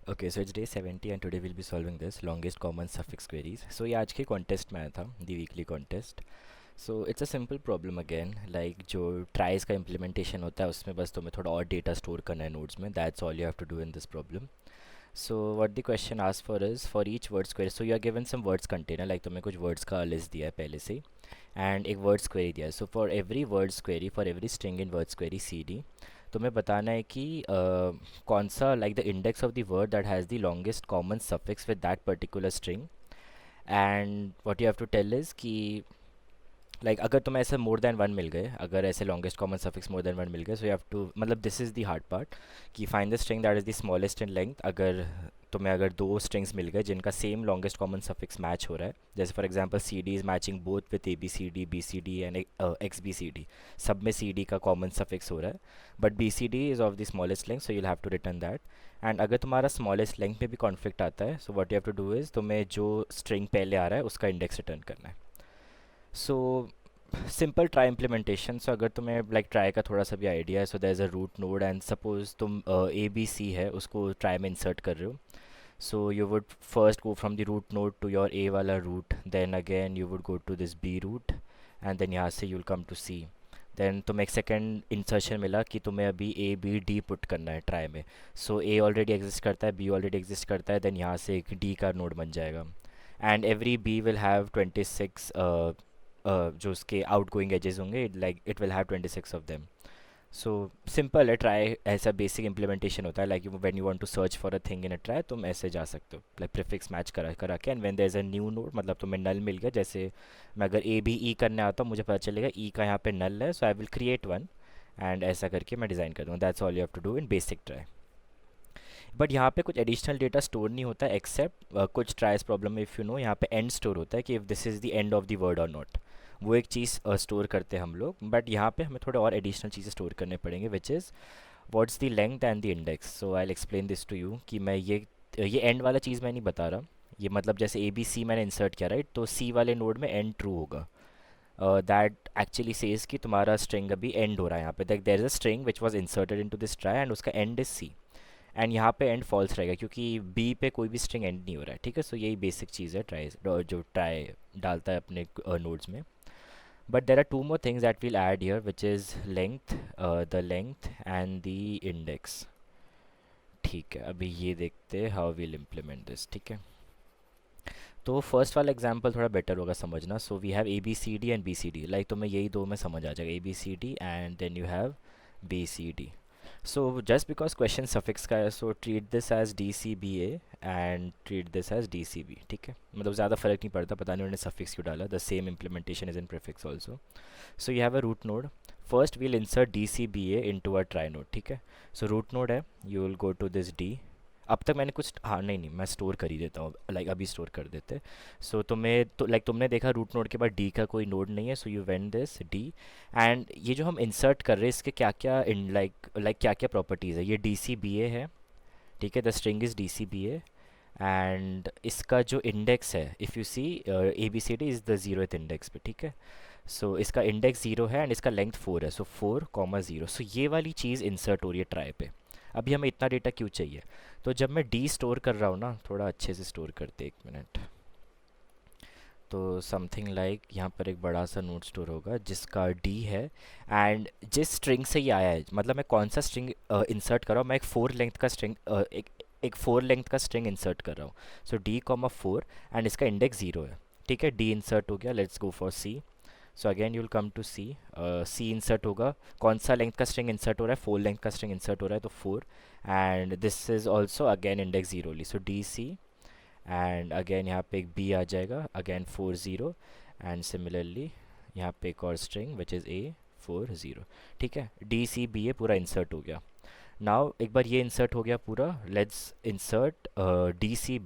Okay, so it's day 70 and today we'll be solving this longest common suffix queries. So ये आज के contest में आया था, the weekly contest. So it's a simple problem again, like जो tries का implementation होता है उसमें बस तुम्हें थोड़ा और डेटा स्टोर करना है नोड्स में. That's all you have to do in this problem. So what the question ask for is for each words query. So you are given some words container, like तुम्हें कुछ words का list दिया है पहले से ही and एक words query दिया है. So for every words query, for every string in words query C D, तुम्हें बताना है कि कौन सा, like the index of the word that has the longest common suffix with that particular string. And what you have to tell is कि like अगर तुम्हें ऐसे मोर देन वन मिल गए, अगर ऐसे longest common suffix more than one मिल गए, सो यू हैव टू, मतलब this is the hard part कि find the string that is the smallest in length. अगर दो स्ट्रिंग्स मिल गए जिनका same longest common suffix match हो रहा है, जैसे for example C D is matching both with A B C D and X B C D, सब में सी डी का कॉमन सफिक्स हो रहा है, but B C D is of the smallest length, so you'll have to return that. And अगर तुम्हारा smallest length में भी कॉन्फ्लिक्ट आता है, so what you have to do is तुम्हें जो स्ट्रिंग पहले आ रहा है उसका इंडेक्स रिटर्न करना है. So simple trie implementation. So अगर तुम्हें लाइक ट्राई का थोड़ा सा भी आइडिया है, so there is a root node and suppose तुम ए बी सी है उसको ट्राई में इंसर्ट कर रहे हो. So you would first go from the root node to your A वाला root, then again you would go to this B root and then यहाँ से you'll come to C. then तुम्हें एक second insertion मिला कि तुम्हें अभी A B D put करना है try में. so A already exist करता है, B already exist करता है, then यहाँ से एक D का node बन जाएगा. and every B will have 26 जो उसके outgoing edges होंगे, like it will have 26 of them. So simple है. ट्राई ऐसा बेसिक इम्प्लीमेंटेशन होता है, like when you want to search for a thing in a trie तुम ऐसे जा सकते हो, लाइक प्रीफिक्स मैच करा करा के. And when there is a new node, मतलब तुम्हें नल मिल गया, जैसे मैं अगर ए बी ई करने आता हूँ मुझे पता चलेगा ई का यहाँ पे नल है, so I will create one and ऐसा करके मैं डिज़ाइन कर दूँगा. That's all you have to do in basic trie. But यहाँ पे कुछ एडिशनल डेटा स्टोर नहीं होता एक्सेप्ट कुछ ट्राइज प्रॉब्लम में, इफ़ यू नो यहाँ पे एंड स्टोर होता है कि if this is the end of the word और नॉट, वो एक चीज़ स्टोर करते हैं हम लोग. बट यहाँ पे हमें थोड़े और एडिशनल चीज़ें स्टोर करने पड़ेंगे, which is what's the length and the index. So I explain this to you कि मैं ये एंड वाला चीज़ मैं नहीं बता रहा. ये मतलब जैसे ए बी सी मैंने इंसर्ट किया राइट, तो सी वाले नोड में एंड ट्रू होगा. दैट एक्चुअली सेज कि तुम्हारा स्ट्रिंग अभी एंड हो रहा है यहाँ पे, there is a string which was inserted into this trie and उसका एंड इज सी. एंड यहाँ पे एंड फॉल्स रहेगा क्योंकि बी पे कोई भी स्ट्रिंग एंड नहीं हो रहा है. ठीक है, सो यही बेसिक चीज़ है ट्राई जो ट्राई डालता है अपने नोड्स में. but there are two more things that we'll add here, which is length, the length and the index. ठीक है, अभी ये देखते हैं how we'll implement this. ठीक है, तो फर्स्ट वाला एग्जांपल थोड़ा बेटर होगा समझना. So we have A B C D and B C D, like तुम्हें यही दो में समझ आ जाएगा, A B C D and then you have B C D. So just because question suffix का है, so treat this as D C B A and treat this as D C B. ठीक है, मतलब ज़्यादा फ़र्क नहीं पड़ता, पता नहीं उन्होंने सफिक्स क्यों डाला. The same implementation is in prefix also. So you have a root node. First we'll insert D C B A into a trie node. ठीक है, सो रूट नोड है, you will go to this D. अब तक मैंने कुछ, हाँ नहीं मैं स्टोर कर ही देता हूँ, लाइक अभी स्टोर कर देते. सो तुम्हें तो लाइक तुमने देखा रूट नोड के बाद डी का कोई नोड नहीं है, so you went this D. And ये जो हम इंसर्ट कर रहे हैं इसके क्या क्या इन लाइक क्या क्या प्रॉपर्टीज़ है. ये डी सी बी ए है. ठीक है, the string is D C B A and इसका जो इंडेक्स है, if you see A B C D is the zeroth index पे. ठीक है, सो इसका इंडेक्स ज़ीरो है एंड इसका लेंथ 4 है, सो 4,0. सो ये वाली चीज़ इंसर्ट हो रही है ट्राई पे. अभी हमें इतना डेटा क्यों चाहिए, तो जब मैं डी स्टोर कर रहा हूँ ना, थोड़ा अच्छे से स्टोर करते, एक मिनट. तो समथिंग लाइक यहाँ पर एक बड़ा सा नोड स्टोर होगा जिसका डी है एंड जिस स्ट्रिंग से ये आया है, मतलब मैं कौन सा स्ट्रिंग इंसर्ट कर रहा हूँ, मैं एक 4 लेंथ का स्ट्रिंग एक 4 लेंथ का स्ट्रिंग इंसर्ट कर रहा हूँ. सो डी कॉमा 4 एंड इसका इंडेक्स 0 है. ठीक है, डी इंसर्ट हो गया, let's go for C. So again you will come to C. C insert होगा, कौन सा लेंथ का स्ट्रिंग इंसर्ट हो रहा है, 4 लेंथ का स्ट्रिंग इंसर्ट हो रहा है, तो 4. And this is also again index 0 ली, so D C and again यहाँ पे एक बी आ जाएगा, अगेन 4,0. एंड सिमिलरली यहाँ पे एक और स्ट्रिंग विच इज़ ए 4,0. ठीक है, डी सी बी ए पूरा इंसर्ट हो गया. नाउ एक बार ये इंसर्ट हो गया पूरा, let's insert D C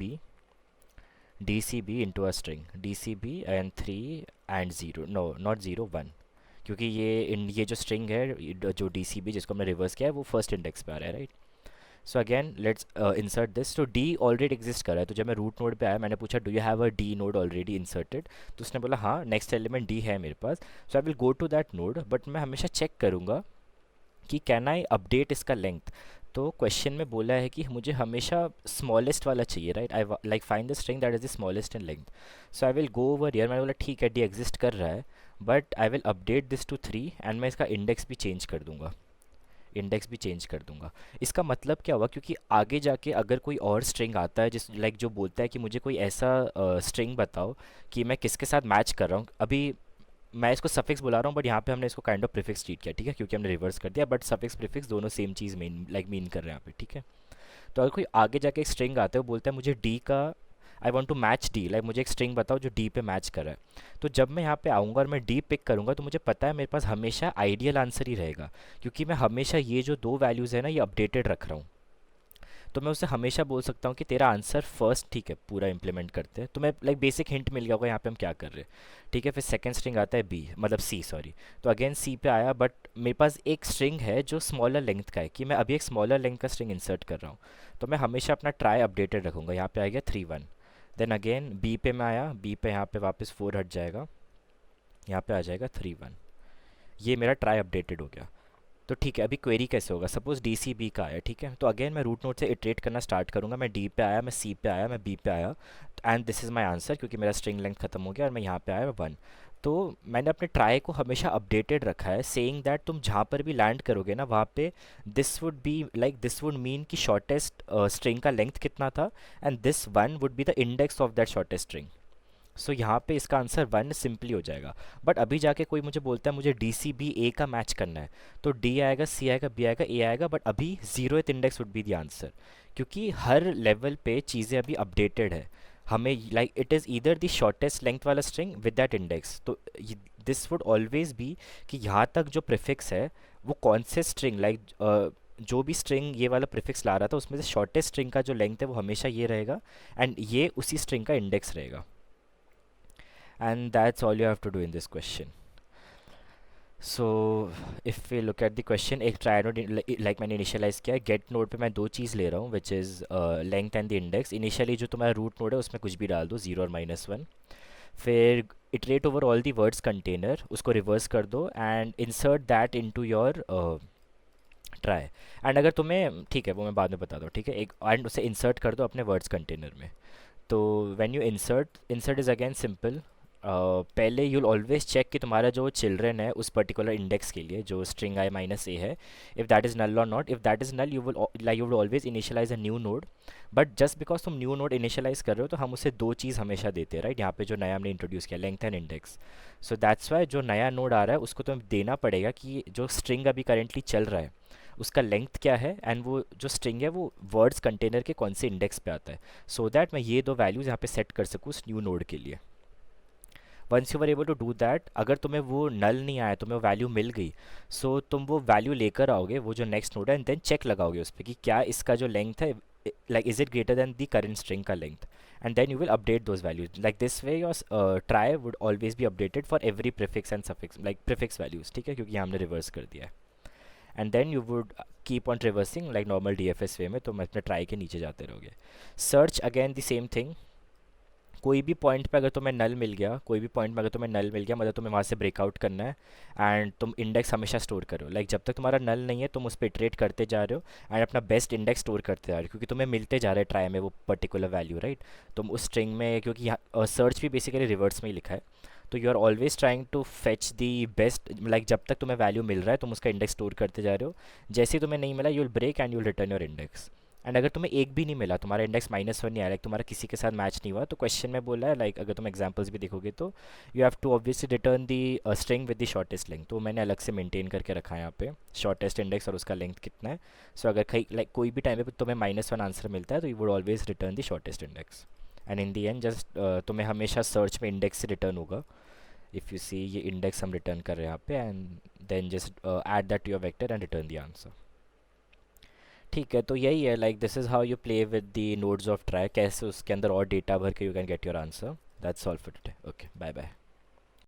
B into a string, D C B and 3 and 0, no not 0 1, क्योंकि ये जो स्ट्रिंग है जो डी सी बी जिसको हमने रिवर्स किया है वो फर्स्ट इंडेक्स पे आ रहा है right. So again let's insert this. तो डी ऑलरेडी एग्जिस्ट कर रहा है, तो जब मैं रूट नोड पे आया मैंने पूछा do you have a D node already inserted, तो उसने बोला हाँ नेक्स्ट एलिमेंट डी है मेरे पास. So I will go to that node, but मैं हमेशा चेक करूँगा कि कैन आई अपडेट इसका लेंथ. तो क्वेश्चन में बोला है कि मुझे हमेशा स्मॉलेस्ट वाला चाहिए, right? I like find the string that is the smallest in length. So I will go over here, मैंने बोला ठीक है डी एग्जिस्ट कर रहा है, but I will update this to 3 and मैं इसका इंडेक्स भी चेंज कर दूंगा, इंडेक्स भी चेंज कर दूंगा। इसका मतलब क्या हुआ, क्योंकि आगे जाके अगर कोई और स्ट्रिंग आता है जिस लाइक जो बोलता है कि मुझे कोई ऐसा स्ट्रिंग बताओ कि मैं किसके साथ मैच कर रहा हूँ, अभी मैं इसको सफिक्स बुला रहा हूँ बट यहाँ पे हमने इसको काइंड ऑफ प्रीफिक्स ट्रीट किया, ठीक है, क्योंकि हमने रिवर्स कर दिया, बट सफिक्स प्रीफिक्स दोनों सेम चीज़ मीन मीन कर रहे हैं यहाँ पे, ठीक है। तो अगर कोई आगे जाके एक स्ट्रिंग आता है वो बोलता है मुझे डी का, I want to match D, like मुझे एक स्ट्रिंग बताओ जो डी पे मैच कर रहा है, तो जब मैं यहाँ पे आऊँगा और मैं डी पिक करूँगा तो मुझे पता है मेरे पास हमेशा आइडियल आंसर ही रहेगा, क्योंकि मैं हमेशा ये जो दो वैल्यूज़ है ना ये अपडेटेड रख रहा हूँ। तो मैं उससे हमेशा बोल सकता हूँ कि तेरा आंसर फर्स्ट, ठीक है, पूरा इंप्लीमेंट करते हैं, तो मैं लाइक बेसिक हिंट मिल गया होगा यहाँ पे हम क्या कर रहे हैं, ठीक है। फिर सेकंड स्ट्रिंग आता है बी, मतलब सी सॉरी, तो अगेन सी पे आया, बट मेरे पास एक स्ट्रिंग है जो स्मॉलर लेंथ का है, कि मैं अभी एक स्मॉलर लेंथ का स्ट्रिंग इंसर्ट कर रहा हूँ, तो मैं हमेशा अपना ट्राई अपडेटेड रखूँगा। यहाँ पे आ गया 3 1, देन अगेन बी पे मैं आया, बी पे यहाँ पे वापस 4 हट जाएगा, यहाँ पे आ जाएगा 3 1, ये मेरा ट्राई अपडेटेड हो गया। तो ठीक है, अभी क्वेरी कैसे होगा, सपोज डी सी बी का आया, ठीक है, तो अगेन मैं रूट नोड से इटरेट करना स्टार्ट करूँगा, मैं डी पे आया, मैं सी पे आया, मैं बी पे आया, and this is my answer, क्योंकि मेरा स्ट्रिंग लेंथ खत्म हो गया और मैं यहाँ पे आया 1। तो मैंने अपने ट्राई को हमेशा अपडेटेड रखा है, सेइंग दैट तुम जहाँ पर भी लैंड करोगे ना वहाँ पे this would be like this would mean कि शॉर्टेस्ट स्ट्रिंग का लेंथ कितना था, and this 1 would be the index of that shortest string. So यहाँ पे इसका आंसर 1 सिंपली हो जाएगा। बट अभी जाके कोई मुझे बोलता है मुझे डी सी बी ए का मैच करना है, तो डी आएगा, सी आएगा, बी आएगा, ए आएगा, बट अभी 0th index would be the answer, क्योंकि हर लेवल पे चीज़ें अभी अपडेटेड है। हमें like it is either the shortest length वाला स्ट्रिंग विद दैट इंडेक्स, तो दिस वुड ऑलवेज बी कि यहाँ तक जो प्रिफिक्स है वो कौन से स्ट्रिंग लाइक जो भी स्ट्रिंग ये वाला प्रिफिक्स ला रहा था उसमें से शॉर्टेस्ट स्ट्रिंग का जो लेंथ है वो हमेशा ये रहेगा, एंड ये उसी स्ट्रिंग का इंडेक्स रहेगा। And that's all you have to do in this question. So if we look at the question, एक try node like मैंने इनिशियलाइज किया है, गेट नोड पे मैं दो चीज़ ले रहा हूँ which is length and the index. Initially जो तुम्हारा रूट नोड है उसमें कुछ भी डाल दो, 0 और -1, फिर iterate over all the words container, उसको रिवर्स कर दो and insert that into your try. And अगर तुम्हें ठीक है वो मैं बाद में बता दूँ, ठीक है, एक एंड उसे इंसर्ट कर दो अपने वर्ड्स कंटेनर में। तो when you insert, insert is again simple, पहले यूल ऑलवेज चेक कि तुम्हारा जो चिल्ड्रन है उस पर्टिकुलर इंडेक्स के लिए जो स्ट्रिंग आई -a है, इफ़ दैट इज़ नल और not, if that is null you will always initialize a new node. But just because तुम न्यू नोड इनिशियलाइज कर रहे हो तो हम उसे दो चीज़ हमेशा देते हैं, राइट? यहाँ पे जो नया हमने इंट्रोड्यूस किया length and index, so that's why जो नया नोड आ रहा है उसको तुम्हें देना पड़ेगा कि जो स्ट्रिंग अभी करेंटली चल रहा है उसका लेंथ क्या है, एंड वो जो स्ट्रिंग है वो वर्ड्स कंटेनर के कौन से इंडेक्स पे आता है, सो दैट मैं ये दो वैल्यूज़ यहाँ पे सेट कर सकूँ उस न्यू नोड के लिए। Once you are able to do that, अगर तुम्हें वो नल नहीं आया, तुम्हें वो वैल्यू मिल गई, सो तुम वो वैल्यू लेकर आओगे वो जो नेक्स्ट नोड है, एंड देन चेक लगाओगे उस पर कि क्या इसका जो लेंथ है like is it greater than the current string का length, and then you will update those values. Like this way your trie would always be updated for every prefix and suffix, like prefix values, ठीक है, क्योंकि हमने reverse कर दिया है। And then you would keep on reversing like normal D F S वे में, तुम अपने ट्राई के नीचे जाते रहोगे। Search again the same thing, कोई भी पॉइंट पे अगर तुम्हें नल मिल गया, कोई भी पॉइंट में अगर तुम्हें नल मिल गया, मतलब तुम्हें वहाँ से ब्रेकआउट करना है, एंड तुम इंडेक्स हमेशा स्टोर करो, लाइक जब तक तुम्हारा नल नहीं है तुम उस पर इटरेट करते जा रहे हो एंड अपना बेस्ट इंडेक्स स्टोर करते जा रहे हो, क्योंकि तुम्हें मिलते जा रहा है ट्राई में वो पर्टिकुलर वैल्यू, राइट? तुम उस स्ट्रिंग में, क्योंकि यहाँ सर्च भी बेसिकली रिवर्स में ही लिखा है, तो you are always trying to fetch the best, like जब तक तुम्हें वैल्यू मिल रहा है तुम उसका इंडेक्स स्टोर करते जा रहे हो, जैसे ही तुम्हें नहीं मिला you will break and you will return your index. And अगर तुम्हें एक भी नहीं मिला, तुम्हारा इंडेक्स -1 नहीं आया, लाइक तुम्हारा किसी के साथ मैच नहीं हुआ, तो क्वेश्चन में बोला है लाइक अगर तुम एग्जांपल्स भी देखोगे तो you have to obviously return the string with the shortest length, तो मैंने अलग से मेंटेन करके रखा है यहाँ पे शॉर्टेस्ट इंडेक्स और उसका लेंथ कितना है। सो अगर कहीं लाइक कोई भी टाइम पे तुम्हें -1 आंसर मिलता है तो you would always return the shortest index, and in the and just तुम्हें हमेशा सर्च में इंडेक्स से रिटर्न होगा। इफ़ यू सी ये इंडेक्स हम रिटर्न कर रहे हैं यहाँ पे, and then just add that to your vector and return the answer. ठीक है, तो यही है, like this is how you play with the nodes of trie, कैसे उसके अंदर और डेटा भर के you can get your answer. That's all for today, okay, bye bye.